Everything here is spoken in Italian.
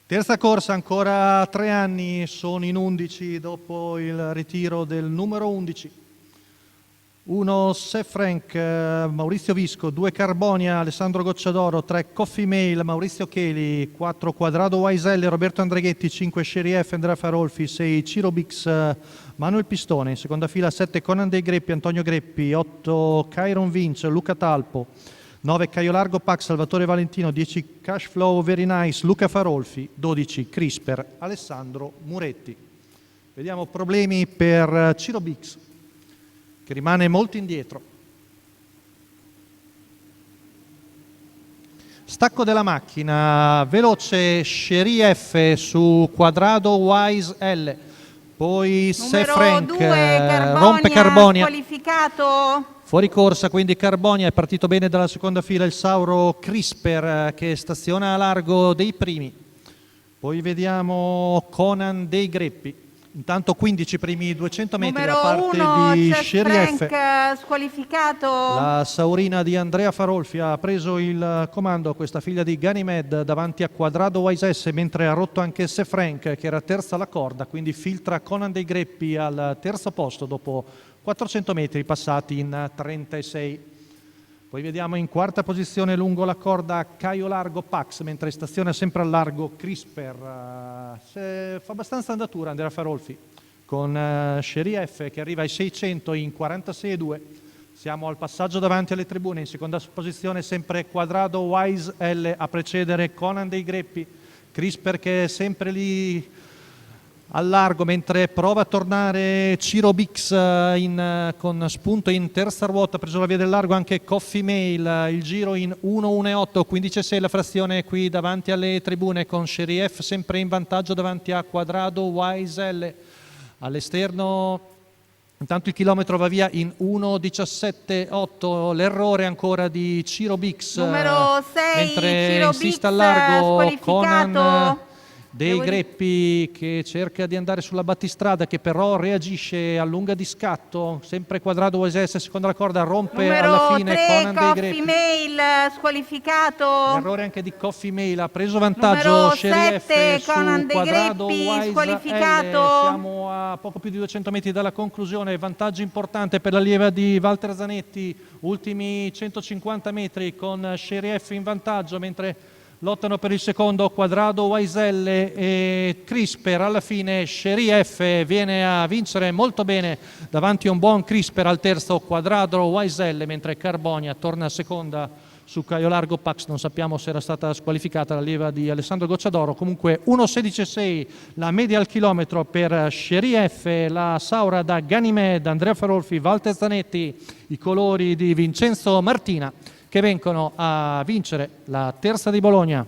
Terza corsa, ancora 3 anni, sono in 11 dopo il ritiro del numero 11. 1 Sefrank, Maurizio Visco, 2 Carbonia, Alessandro Gocciadoro, 3 Coffee Mail, Maurizio Cheli, 4 Quadrado Waiselle, Roberto Andreghetti, 5 Sherry F, Andrea Farolfi, 6 Ciro Bix, Manuel Pistone, in seconda fila 7 Conan dei Greppi, Antonio Greppi, 8 Chiron Vince, Luca Talpo, 9 Caio Largo Pax, Salvatore Valentino, 10 Cash Flow Very Nice, Luca Farolfi, 12 Crisper, Alessandro Muretti. Vediamo problemi per Ciro Bix, che rimane molto indietro. Stacco della macchina, veloce Sherry F su Quadrado Wise L, poi Sefrank rompe Carbonia, squalificato. Fuori corsa, quindi Carbonia è partito bene dalla seconda fila, il Sauro Crisper che staziona a largo dei primi. Poi vediamo Conan dei Greppi. Intanto 15 primi 200 metri da parte di Sherry F. Squalificato. La Saurina di Andrea Farolfi ha preso il comando, questa figlia di Ganymede, davanti a Quadrado Wise S, mentre ha rotto anche Sefrank, che era terza alla corda, quindi filtra Conan dei Greppi al terzo posto dopo 400 metri passati in 36. Poi vediamo in quarta posizione lungo la corda Caio Largo Pax, mentre staziona sempre al largo Crisper. Fa abbastanza andatura Andrea Farolfi con Sherry F che arriva ai 600 in 46,2. Siamo al passaggio davanti alle tribune, in seconda posizione sempre Quadrado Wise L a precedere Conan dei Greppi. Crisper che è sempre lì al largo, mentre prova a tornare Ciro Bix con spunto in terza ruota, ha preso la via del largo anche Coffee Mail, il giro in 1.1.8, 15.6 la frazione qui davanti alle tribune con Sherry F sempre in vantaggio davanti a Quadrado Wise L. All'esterno intanto il chilometro va via in 1.17.8, l'errore ancora di Ciro Bix, numero 6 mentre Ciro insiste Bix, al largo Conan squalificato. dei Greppi che cerca di andare sulla battistrada, che però reagisce, allunga di scatto, sempre Quadrado Wise S, seconda la corda, rompe numero alla fine 3 Conan dei Coffee Greppi. Mail, squalificato. L'errore anche di Coffee Mail, ha preso vantaggio numero Sherry 7 F Conan su dei Quadrado Greppi, Wise squalificato. L. Siamo a poco più di 200 metri dalla conclusione, vantaggio importante per l'allieva di Walter Zanetti, ultimi 150 metri con Sherry F in vantaggio, mentre lottano per il secondo Quadrado Wise L e Crisper. Alla fine Sherry F viene a vincere molto bene davanti a un buon Crisper al terzo Quadrado Wise L, mentre Carbonia torna seconda su Caio Largo Pax. Non sappiamo se era stata squalificata l'allieva di Alessandro Gocciadoro. Comunque 1.16.6 la media al chilometro per Sherry F, la Saura da Ganymede, Andrea Farolfi, Walter Zanetti, i colori di Vincenzo Martina, che vengono a vincere la terza di Bologna.